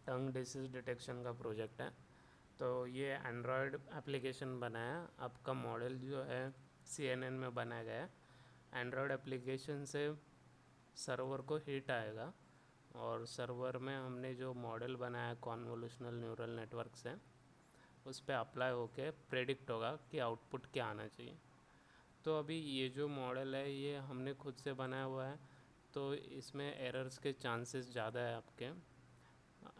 टंग disease detection का project है। तो ये एंड्रॉयड एप्लीकेशन बनाया, आपका मॉडल जो है CNN में बनाया गया है। एंड्रॉयड एप्लीकेशन से सर्वर को हिट आएगा और सर्वर में हमने जो मॉडल बनाया है कॉन्वोल्यूशनल न्यूरल नेटवर्क से, उस पर अप्लाई होके प्रेडिक्ट होगा कि आउटपुट क्या आना चाहिए। तो अभी ये जो मॉडल है ये हमने खुद से बनाया हुआ है, तो इसमें एरर्स के चांसेस ज़्यादा है आपके।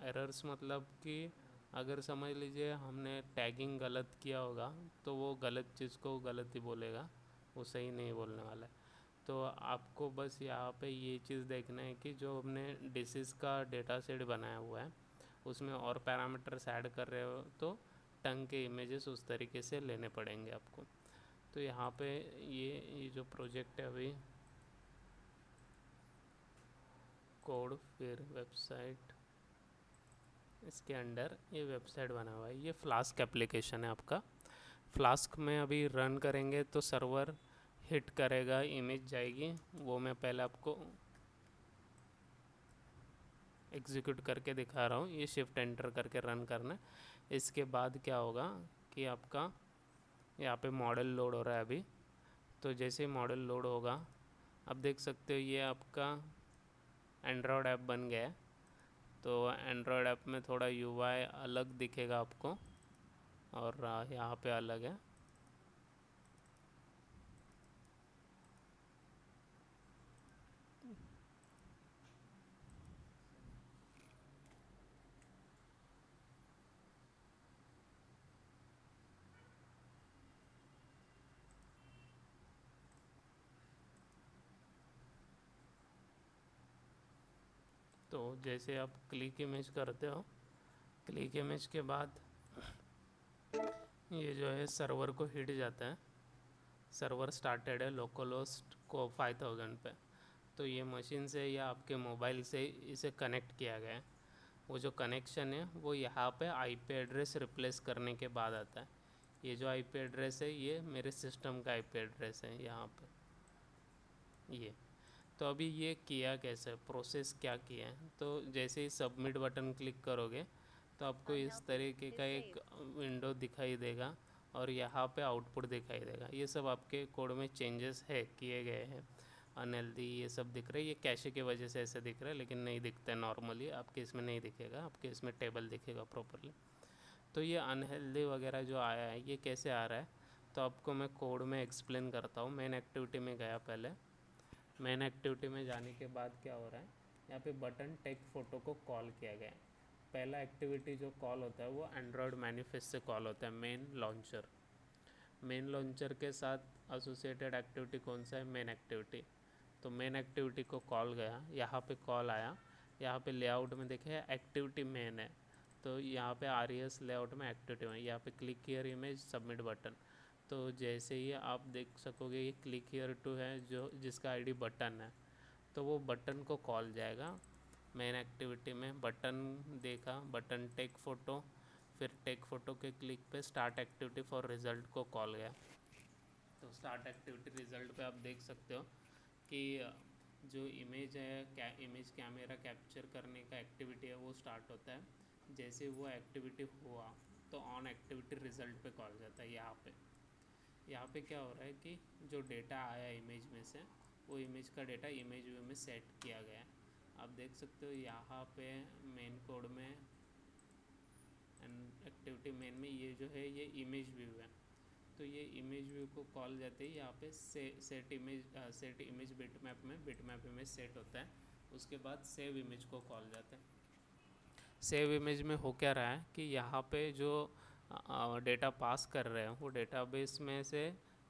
एरर्स मतलब कि अगर समझ लीजिए हमने टैगिंग गलत किया होगा तो वो गलत चीज़ को गलत ही बोलेगा, वो सही नहीं बोलने वाला है। तो आपको बस यहाँ पे ये चीज़ देखना है कि जो हमने डिसीज़ का डेटा सेट बनाया हुआ है उसमें और पैरामीटर्स ऐड कर रहे हो तो टंग के इमेजेस उस तरीके से लेने पड़ेंगे आपको। तो यहाँ पे ये जो प्रोजेक्ट है अभी कोड फिर वेबसाइट, इसके अंडर ये वेबसाइट बना हुआ है। ये फ्लास्क एप्लीकेशन है आपका। फ्लास्क में अभी रन करेंगे तो सर्वर हिट करेगा, इमेज जाएगी, वो मैं पहले आपको एग्जीक्यूट करके दिखा रहा हूँ। ये शिफ्ट एंटर करके रन करना है। इसके बाद क्या होगा कि आपका यहाँ पे मॉडल लोड हो रहा है अभी। तो जैसे मॉडल लोड होगा अब देख सकते हो ये आपका एंड्रॉयड ऐप बन गया है। तो एंड्रॉयड ऐप में थोड़ा UI अलग दिखेगा आपको और यहाँ पे अलग है। तो जैसे आप क्लिक इमेज करते हो, क्लिक इमेज के बाद ये जो है सर्वर को हिट जाता है। सर्वर स्टार्टेड है लोकल होस्ट को 5000 पे। तो ये मशीन से या आपके मोबाइल से इसे कनेक्ट किया गया है। वो जो कनेक्शन है वो यहाँ पे IP एड्रेस रिप्लेस करने के बाद आता है। ये जो IP एड्रेस है ये मेरे सिस्टम का IP एड्रेस है यहाँ पे ये। तो अभी ये किया कैसे, प्रोसेस क्या किया है, तो जैसे ही सबमिट बटन क्लिक करोगे तो आपको इस तरीके का एक विंडो दिखाई देगा और यहाँ पे आउटपुट दिखाई देगा। ये सब आपके कोड में चेंजेस है किए गए हैं। अनहेल्दी ये सब दिख रहा है, ये कैशे की वजह से ऐसे दिख रहा है, लेकिन नहीं दिखता है नॉर्मली। आपके इसमें नहीं दिखेगा, आपके इसमें टेबल दिखेगा प्रॉपरली। तो ये अनहेल्दी वगैरह जो आया है ये कैसे आ रहा है, तो आपको मैं कोड में एक्सप्लेन करता हूँ। मेन एक्टिविटी में गया पहले। मेन एक्टिविटी में जाने के बाद क्या हो रहा है, यहाँ पे बटन टेक फ़ोटो को कॉल किया गया है। पहला एक्टिविटी जो कॉल होता है वो एंड्रॉयड मैनिफेस्ट से कॉल होता है, मेन लॉन्चर। मेन लॉन्चर के साथ एसोसिएटेड एक्टिविटी कौन सा है, मेन एक्टिविटी। तो मेन एक्टिविटी को कॉल गया, यहाँ पे कॉल आया, यहाँ पे लेआउट में देखे एक्टिविटी मेन है। तो यहाँ पे RES लेआउट में एक्टिविटी में यहाँ पे click here image submit button. तो जैसे ही आप देख सकोगे ये क्लिक हियर टू है जो जिसका ID बटन है, तो वो बटन को कॉल जाएगा। मेन एक्टिविटी में बटन देखा, बटन टेक फ़ोटो, फिर टेक फ़ोटो के क्लिक पे स्टार्ट एक्टिविटी फॉर रिज़ल्ट को कॉल गया। तो स्टार्ट एक्टिविटी रिज़ल्ट पे आप देख सकते हो कि जो इमेज है क्या इमेज कैमरा कैप्चर करने का एक्टिविटी है वो स्टार्ट होता है। जैसे वो एक्टिविटी हुआ तो ऑन एक्टिविटी रिज़ल्ट पे कॉल जाता है। यहाँ पे क्या हो रहा है कि जो डेटा आया इमेज में से वो इमेज का डेटा इमेज व्यू में सेट किया गया है। आप देख सकते हो यहाँ पे मेन कोड में एंड एक्टिविटी मेन में ये जो है ये इमेज व्यू है। तो ये इमेज व्यू को कॉल जाते ही यहाँ पे set image bitmap image set होता है। उसके बाद सेव इमेज को कॉल जाता है। सेव इमेज में हो क्या रहा है कि यहाँ पे जो डेटा पास कर रहे हैं वो डेटाबेस में से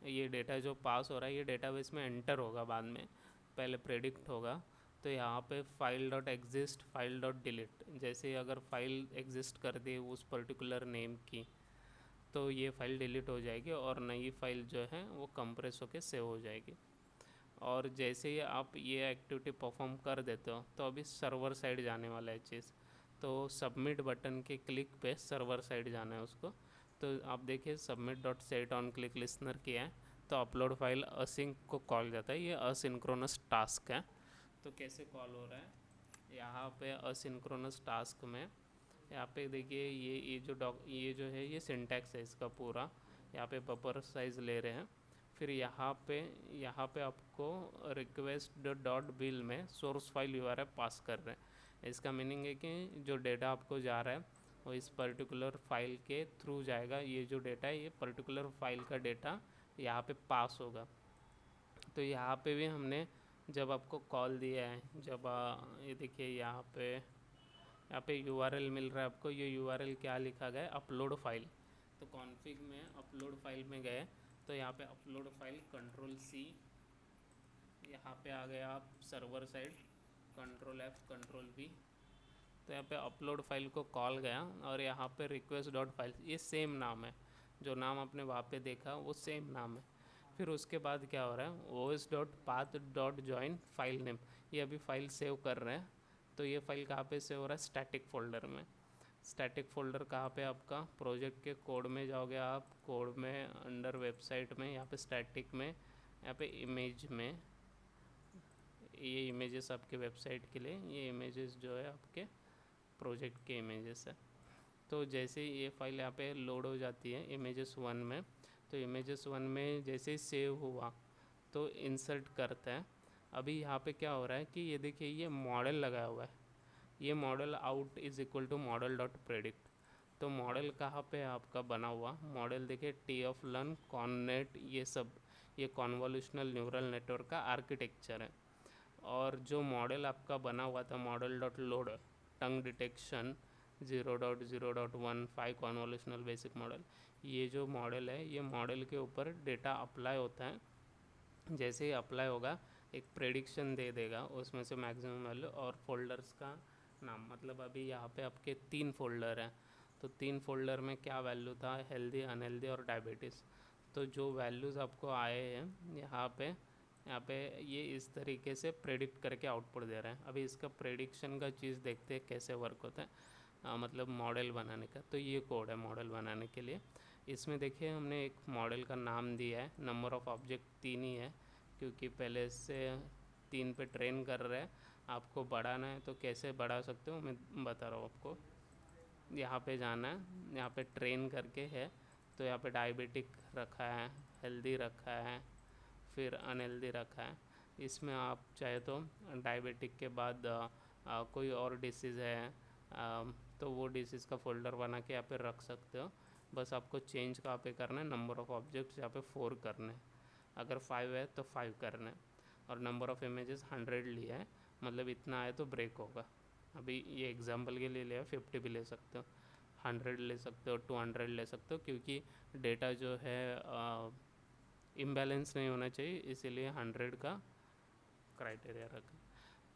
ये डेटा जो पास हो रहा है ये डेटाबेस में एंटर होगा, बाद में पहले प्रेडिक्ट होगा। तो यहाँ पे file dot exist file dot delete, जैसे अगर फाइल एग्जिस्ट कर दी उस पर्टिकुलर नेम की तो ये फ़ाइल डिलीट हो जाएगी और नई फ़ाइल जो है वो कंप्रेस होकर सेव हो जाएगी। और जैसे ही आप ये एक्टिविटी परफॉर्म कर देते हो तो अभी सर्वर साइड जाने वाला है चीज़। तो सबमिट बटन के क्लिक पे सर्वर साइड जाना है उसको। तो आप देखिए submit dot set on click listener किया है तो अपलोड फाइल असिंक को कॉल जाता है। ये असिंक्रोनस टास्क है। तो कैसे कॉल हो रहा है, यहाँ पे असिंक्रोनस टास्क में यहाँ पे देखिए ये जो है ये सिंटैक्स है इसका पूरा। यहाँ पे बफर साइज ले रहे हैं। फिर यहाँ पे आपको रिक्वेस्ट डॉट बिल में सोर्स फाइल यूआरएल पास कर रहे हैं। इसका मीनिंग है कि जो डेटा आपको जा रहा है वो इस पर्टिकुलर फाइल के थ्रू जाएगा। ये जो डेटा है ये पर्टिकुलर फाइल का डेटा यहाँ पे पास होगा। तो यहाँ पे भी हमने जब आपको कॉल दिया है, जब ये देखिए यहाँ पे यूआरएल मिल रहा है आपको। ये यूआरएल क्या लिखा गया है, अपलोड फाइल। तो कॉन्फ़िग में अपलोड फाइल में गए तो यहाँ पे अपलोड फाइल कंट्रोल C, यहाँ पे आ गए आप server side control F control V। तो यहाँ पे अपलोड फाइल को कॉल गया और यहाँ पे रिक्वेस्ट डॉट फाइल, ये सेम नाम है, जो नाम आपने वहाँ पे देखा वो सेम नाम है। फिर उसके बाद क्या हो रहा है, os dot path dot join file name, ये अभी फाइल सेव कर रहे हैं। तो ये फाइल कहाँ पे सेव हो रहा है, स्टैटिक फोल्डर में। स्टैटिक फोल्डर कहाँ पे आपका, प्रोजेक्ट के कोड में जाओगे आप, कोड में अंडर वेबसाइट में, यहाँ पे स्टैटिक में, यहाँ पे इमेज में, ये इमेजेस आपके वेबसाइट के लिए, ये इमेजेस जो है आपके प्रोजेक्ट के इमेजेस है। तो जैसे ही ये फाइल यहाँ पे लोड हो जाती है images1 में, तो images1 में जैसे ही सेव हुआ तो इंसर्ट करते हैं। अभी यहाँ पे क्या हो रहा है कि ये देखिए ये मॉडल लगाया हुआ है, ये model out is equal to model dot predict. तो मॉडल कहाँ पे है आपका बना हुआ, मॉडल देखिए टी ऑफ लर्न कॉननेट, ये सब ये कॉन्वोल्यूशनल न्यूरल नेटवर्क का आर्किटेक्चर है। और जो मॉडल आपका बना हुआ था मॉडल डॉट लोड टंग डिटेक्शन 0.0.15 कॉन्वोल्यूशनल बेसिक मॉडल, ये जो मॉडल है ये मॉडल के ऊपर डेटा अप्लाई होता है। जैसे ही अप्लाई होगा एक प्रेडिक्शन दे देगा, उसमें से मैक्सिमम वैल्यू और फोल्डर्स का नाम। मतलब अभी यहाँ पे आपके 3 फोल्डर हैं, तो 3 फोल्डर में क्या वैल्यू था, हेल्दी, अनहेल्दी और डायबिटीज़। तो जो वैल्यूज़ आपको आए हैं यहाँ पे ये इस तरीके से प्रेडिक्ट करके आउटपुट दे रहे हैं। अभी इसका प्रेडिक्शन का चीज़ देखते हैं कैसे वर्क होता है, मतलब मॉडल बनाने का। तो ये कोड है मॉडल बनाने के लिए। इसमें देखिए हमने एक मॉडल का नाम दिया है, नंबर ऑफ़ ऑब्जेक्ट 3 ही है, क्योंकि पहले से 3 पे ट्रेन कर रहे हैं। आपको बढ़ाना है तो कैसे बढ़ा सकते हो मैं बता रहा हूँ आपको। यहाँ पे जाना है, यहाँ पे ट्रेन करके है, तो यहाँ पे डायबिटिक रखा है, हेल्दी रखा है, फिर अनहेल्दी रखा है। इसमें आप चाहे तो डायबिटिक के बाद कोई और डिसीज़ है तो वो डिसीज़ का फोल्डर बना के यहाँ पे रख सकते हो। बस आपको चेंज कहाँ पे करना है, नंबर ऑफ़ ऑब्जेक्ट्स यहाँ पे 4 करने हैं, अगर 5 है तो 5 करना है। और नंबर ऑफ़ इमेजेस 100 लिया है, मतलब इतना आए तो ब्रेक होगा। अभी ये एग्जांपल के लिए लिया, 50 भी ले सकते हो, 100 ले सकते हो, 200 ले सकते हो, क्योंकि डेटा जो है इम्बैलेंस नहीं होना चाहिए, इसीलिए 100 का क्राइटेरिया रखा।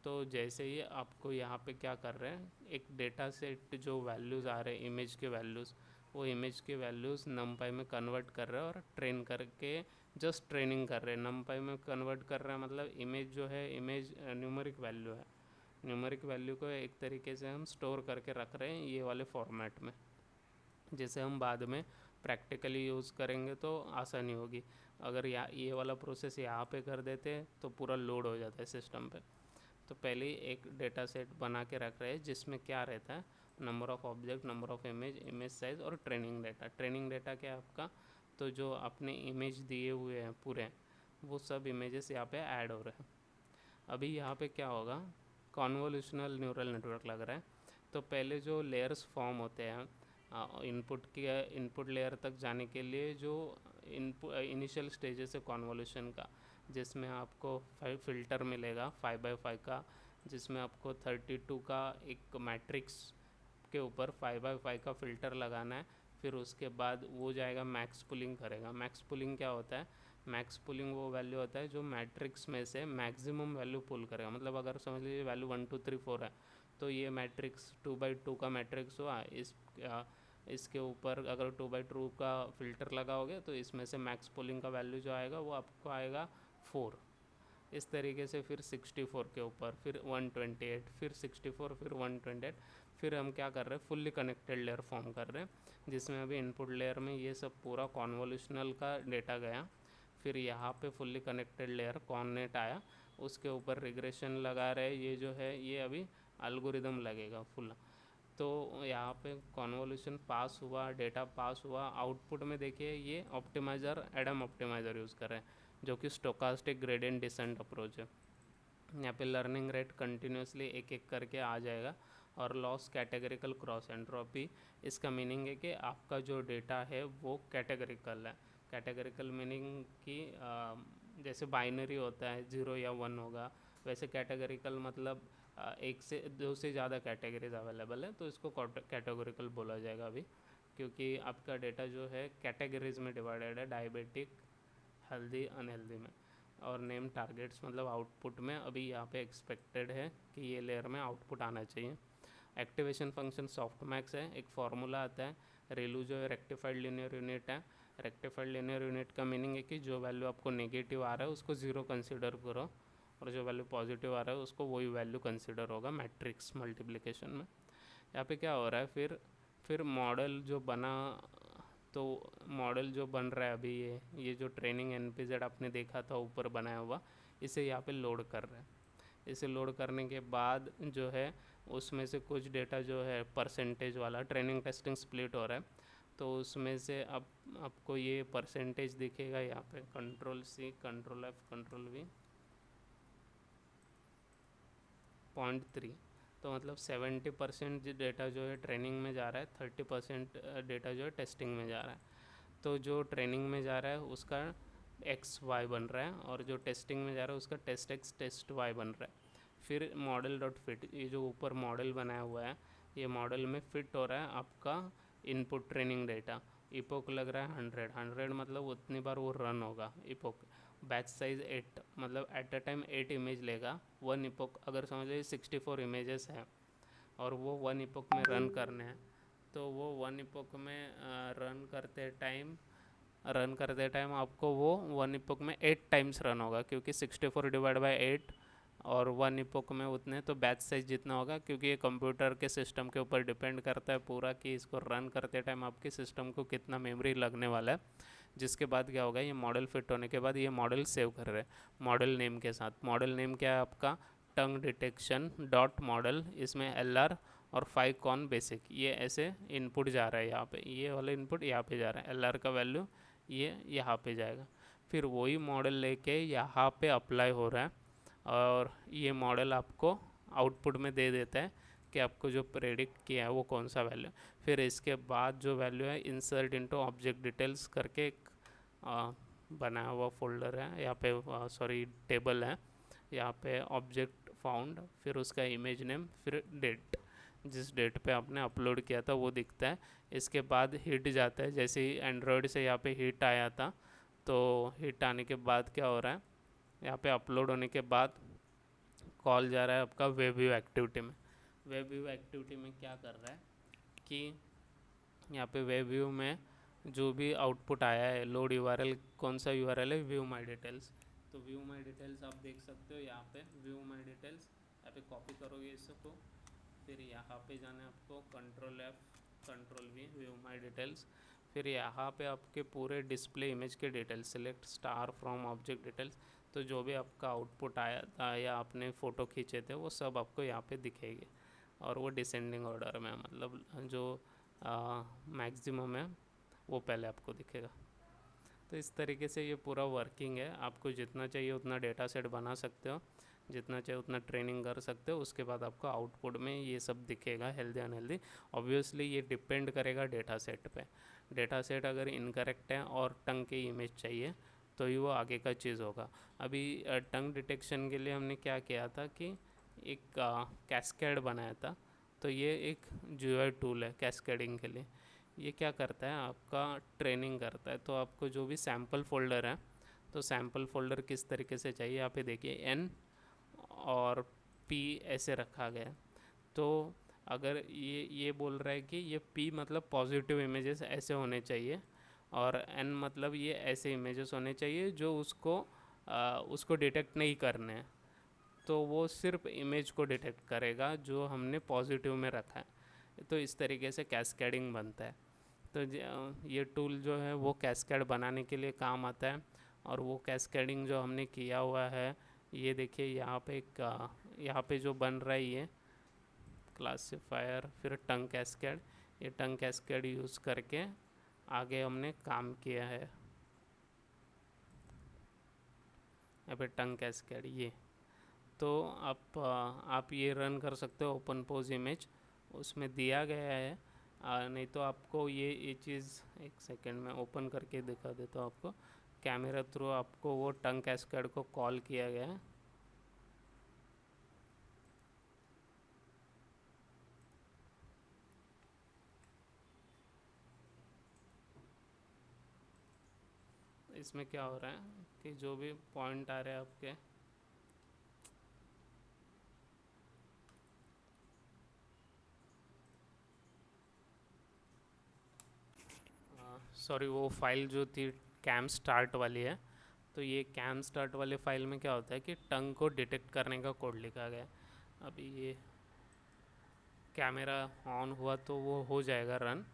तो जैसे ही आपको यहाँ पे क्या कर रहे हैं, एक डेटा सेट जो वैल्यूज़ आ रहे हैं इमेज के वैल्यूज़, वो इमेज के वैल्यूज़ नमपाई में कन्वर्ट कर रहे हैं और ट्रेन करके जस्ट ट्रेनिंग कर रहे हैं। नमपाई में कन्वर्ट कर रहे हैं मतलब इमेज जो है, इमेज न्यूमेरिक वैल्यू है, न्यूमेरिक वैल्यू को एक तरीके से हम स्टोर करके रख रहे हैं ये वाले फॉर्मेट में, जैसे हम बाद में प्रैक्टिकली यूज़ करेंगे तो आसानी होगी। अगर ये वाला प्रोसेस यहाँ पे कर देते तो पूरा लोड हो जाता है सिस्टम पे। तो पहले ही एक डेटा सेट बना के रख रहे हैं जिसमें क्या रहता है, number of object, number of image, image size और ट्रेनिंग डेटा। ट्रेनिंग डेटा क्या है आपका, तो जो आपने इमेज दिए हुए हैं पूरे, वो सब इमेजेस यहाँ पे ऐड हो रहे हैं। अभी यहाँ पे क्या होगा, कॉन्वोल्यूशनल न्यूरल नेटवर्क लग रहा है। तो पहले जो लेयर्स फॉर्म होते हैं इनपुट लेयर तक जाने के लिए, जो इनिशियल स्टेजेस है कॉन्वोल्यूशन का, जिसमें आपको फ़िल्टर मिलेगा 5x5 का, जिसमें आपको 32 का एक मैट्रिक्स के ऊपर 5x5 का फ़िल्टर लगाना है। फिर उसके बाद वो जाएगा मैक्स पुलिंग करेगा। मैक्स पुलिंग क्या होता है, मैक्स पुलिंग वो वैल्यू होता है जो मैट्रिक्स में से मैक्सिमम वैल्यू पुल करेगा। मतलब अगर समझ लीजिए वैल्यू 1 2 3 4 है, तो ये मैट्रिक्स 2x2 का मैट्रिक्स हुआ, इसके ऊपर अगर 2x2 का फ़िल्टर लगाओगे तो इसमें से मैक्स पुलिंग का वैल्यू जो आएगा वो आपको आएगा 4। इस तरीके से फिर 64 के ऊपर, फिर 128, फिर 64, फिर 128। फिर हम क्या कर रहे हैं, फुल्ली कनेक्टेड लेयर फॉर्म कर रहे हैं, जिसमें अभी इनपुट लेयर में ये सब पूरा कॉन्वोल्यूशनल का डेटा गया। फिर यहाँ पे फुल्ली कनेक्टेड लेयर कॉननेट आया, उसके ऊपर रिग्रेशन लगा रहे हैं। ये जो है ये अभी एल्गोरिदम लगेगा फुल। तो यहाँ पे कॉन्वोल्यूशन पास हुआ, डेटा पास हुआ, आउटपुट में देखिए ये ऑप्टिमाइज़र एडम ऑप्टिमाइज़र यूज़ कर रहे हैं जो कि स्टोकास्टिक ग्रेडियंट डिसेंट अप्रोच है। यहाँ पे लर्निंग रेट कंटिन्यूसली एक एक करके आ जाएगा। और लॉस कैटेगरिकल क्रॉस एंट्रोपी, इसका मीनिंग है कि आपका जो डेटा है वो कैटेगरिकल है। कैटेगरिकल मीनिंग कि जैसे बाइनरी होता है 0 या 1 होगा, वैसे कैटेगरिकल मतलब एक से दो से ज़्यादा कैटेगरीज अवेलेबल है, तो इसको कैटेगरिकल बोला जाएगा अभी, क्योंकि आपका डेटा जो है कैटेगरीज में डिवाइडेड है, डायबिटिक, हेल्दी, अनहेल्दी में। और नेम टारगेट्स मतलब आउटपुट में अभी यहाँ पे एक्सपेक्टेड है कि ये लेयर में आउटपुट आना चाहिए। एक्टिवेशन फंक्शन सॉफ्टमैक्स है, एक फार्मूला आता है। रेलू जो है रेक्टिफाइड लीनियर यूनिट है। रेक्टिफाइड लीनियर यूनिट का मीनिंग है कि जो वैल्यू आपको नेगेटिव आ रहा है उसको 0 कंसिडर करो, और जो वैल्यू पॉजिटिव आ रहा है उसको वही वैल्यू कंसिडर होगा मैट्रिक्स मल्टीप्लिकेशन में। यहाँ पे क्या हो रहा है, फिर मॉडल जो बना, तो मॉडल जो बन रहा है अभी ये जो ट्रेनिंग NPZ आपने देखा था ऊपर बनाया हुआ, इसे यहाँ पे लोड कर रहा है। इसे लोड करने के बाद जो है उसमें से कुछ डेटा जो है परसेंटेज वाला, ट्रेनिंग टेस्टिंग स्प्लिट हो रहा है, तो उसमें से अब आपको ये परसेंटेज दिखेगा यहाँ पे, Ctrl+C Ctrl+F Ctrl+V 0.3। तो मतलब 70% डेटा जो है ट्रेनिंग में जा रहा है, 30% डेटा जो है टेस्टिंग में जा रहा है। तो जो ट्रेनिंग में जा रहा है उसका XY बन रहा है, और जो टेस्टिंग में जा रहा है उसका टेस्ट X टेस्ट Y बन रहा है। फिर मॉडल डॉट फिट, ये जो ऊपर मॉडल बनाया हुआ है, ये मॉडल में फिट हो रहा है आपका इनपुट ट्रेनिंग डेटा। इपोक लग रहा है 100 मतलब उतनी बार वो रन होगा इपोक। बैच साइज 8 मतलब एट अ टाइम 8 इमेज लेगा। 1 इपोक अगर समझ लीजिए 64 इमेजेस हैं और वो 1 इपोक में रन करने हैं, तो वो 1 इपोक में रन करते टाइम आपको वो 1 इपोक में 8 टाइम्स रन होगा, क्योंकि 64 डिवाइड बाई 8 और 1 इपोक में उतने, तो बैच साइज जितना होगा, क्योंकि ये कंप्यूटर के सिस्टम के ऊपर डिपेंड करता है पूरा कि इसको रन करते टाइम आपके सिस्टम को कितना मेमोरी लगने वाला है। जिसके बाद क्या होगा, ये मॉडल फिट होने के बाद ये मॉडल सेव कर रहे हैं मॉडल नेम के साथ। मॉडल नेम क्या है आपका, टंग डिटेक्शन डॉट मॉडल, इसमें LR और 5 कॉन बेसिक, ये ऐसे इनपुट जा रहा है यहाँ पे, ये वाला इनपुट यहाँ पे जा रहा है, LR का वैल्यू ये यहाँ पे जाएगा। फिर वही मॉडल लेके यहाँ पे अप्लाई हो रहा है, और ये मॉडल आपको आउटपुट में दे देता है कि आपको जो प्रेडिक्ट किया है वो कौन सा वैल्यू। फिर इसके बाद जो वैल्यू है इंसर्ट इनटू ऑब्जेक्ट डिटेल्स करके एक बनाया हुआ फोल्डर है यहाँ पे, सॉरी टेबल है यहाँ पे, ऑब्जेक्ट फाउंड, फिर उसका इमेज नेम, फिर डेट, जिस डेट पे आपने अपलोड किया था वो दिखता है। इसके बाद हिट जाता है, जैसे ही एंड्रॉयड से यहाँ पे हिट आया था, तो हिट आने के बाद क्या हो रहा है, यहाँ पे अपलोड होने के बाद कॉल जा रहा है आपका वेब व्यू एक्टिविटी में। वेब व्यू एक्टिविटी में क्या कर रहा है कि यहाँ पे वेब व्यू में जो भी आउटपुट आया है, लोड URL, कौन सा URL है, व्यू माई डिटेल्स। तो व्यू माई डिटेल्स आप देख सकते हो यहाँ पे, व्यू माई डिटेल्स यहाँ पे कॉपी करोगे इसको, फिर यहाँ पे जाना है आपको Ctrl+F Ctrl+V व्यू माई डिटेल्स। फिर यहाँ पे आपके पूरे डिस्प्ले इमेज के details, select star from object details, तो जो भी आपका आउटपुट आया था या आपने फ़ोटो खींचे थे वो सब आपको यहाँ पे दिखेंगे, और वो डिसेंडिंग ऑर्डर में, मतलब जो मैक्सिमम है वो पहले आपको दिखेगा। तो इस तरीके से ये पूरा वर्किंग है। आपको जितना चाहिए उतना डेटा सेट बना सकते हो, जितना चाहिए उतना ट्रेनिंग कर सकते हो, उसके बाद आपको आउटपुट में ये सब दिखेगा, हेल्दी अनहेल्दी। ऑब्वियसली ये डिपेंड करेगा डेटा सेट पे। डेटा सेट अगर इनकरेक्ट है और टंग की इमेज चाहिए तो ही वो आगे का चीज़ होगा। अभी टंग डिटेक्शन के लिए हमने क्या किया था कि एक कैस्केड बनाया था। तो ये एक GUI टूल है कैस्केडिंग के लिए। ये क्या करता है, आपका ट्रेनिंग करता है। तो आपको जो भी सैम्पल फोल्डर है, तो सैम्पल फोल्डर किस तरीके से चाहिए, यहाँ पे देखिए N और P ऐसे रखा गया है। तो अगर ये बोल रहा है कि ये P मतलब पॉजिटिव इमेजेस ऐसे होने चाहिए, और N मतलब ये ऐसे इमेजेस होने चाहिए जो उसको डिटेक्ट नहीं करने हैं, तो वो सिर्फ इमेज को डिटेक्ट करेगा जो हमने पॉजिटिव में रखा है। तो इस तरीके से कैस्केडिंग बनता है। तो ये टूल जो है वो कैस्केड बनाने के लिए काम आता है। और वो कैस्केडिंग जो हमने किया हुआ है, ये देखिए यहाँ पे जो बन रहा है ये क्लासिफायर, फिर टंग कैस्केड। ये टंग कैस्केड यूज़ करके आगे हमने काम किया है। यहाँ पे टंग कैस्केड ये, तो आप ये रन कर सकते हो ओपन पोज इमेज, उसमें दिया गया है। नहीं तो आपको ये चीज़, एक सेकेंड में ओपन करके दिखा देता हूँ आपको। कैमरा थ्रू आपको वो टंग कैस्केड को कॉल किया गया है। इसमें क्या हो रहा है कि जो भी पॉइंट आ रहे हैं आपके, सॉरी, वो फाइल जो थी कैम स्टार्ट वाली है, तो ये कैम स्टार्ट वाले फाइल में क्या होता है कि टंग को डिटेक्ट करने का कोड लिखा गया है। अभी ये कैमरा ऑन हुआ तो वो हो जाएगा रन।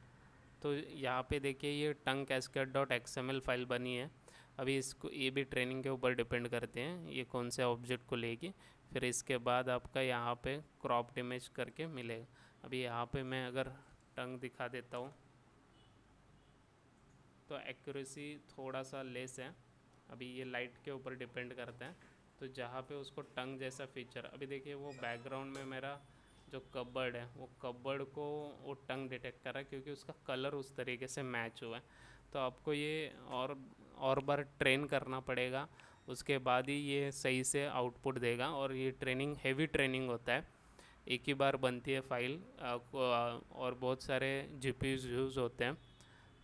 तो यहाँ पे देखिए ये टंग कैस्केड डॉट XML फाइल बनी है। अभी इसको, ये भी ट्रेनिंग के ऊपर डिपेंड करते हैं ये कौन से ऑब्जेक्ट को लेगी। फिर इसके बाद आपका यहाँ पे क्रॉप्ड इमेज करके मिलेगा। अभी यहाँ पे मैं अगर टंग दिखा देता हूँ तो एक्यूरेसी थोड़ा सा लेस है। अभी ये लाइट के ऊपर डिपेंड करता है। तो जहाँ पे उसको टंग जैसा फीचर, अभी देखिए वो बैकग्राउंड में मेरा जो कबर्ड है, वो कबर्ड को वो टंग डिटेक्ट कर रहा है क्योंकि उसका कलर उस तरीके से मैच हुआ है। तो आपको ये और बार ट्रेन करना पड़ेगा, उसके बाद ही ये सही से आउटपुट देगा। और ये ट्रेनिंग हैवी ट्रेनिंग होता है, एक ही बार बनती है फाइल, और बहुत सारे GPUs यूज़ होते हैं।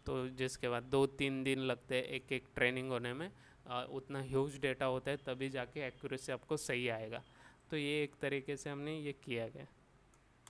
तो जिसके बाद 2-3 दिन लगते हैं एक एक ट्रेनिंग होने में। उतना ह्यूज डेटा होता है तभी जाके एक्यूरेसी आपको सही आएगा। तो ये एक तरीके से हमने ये किया गया।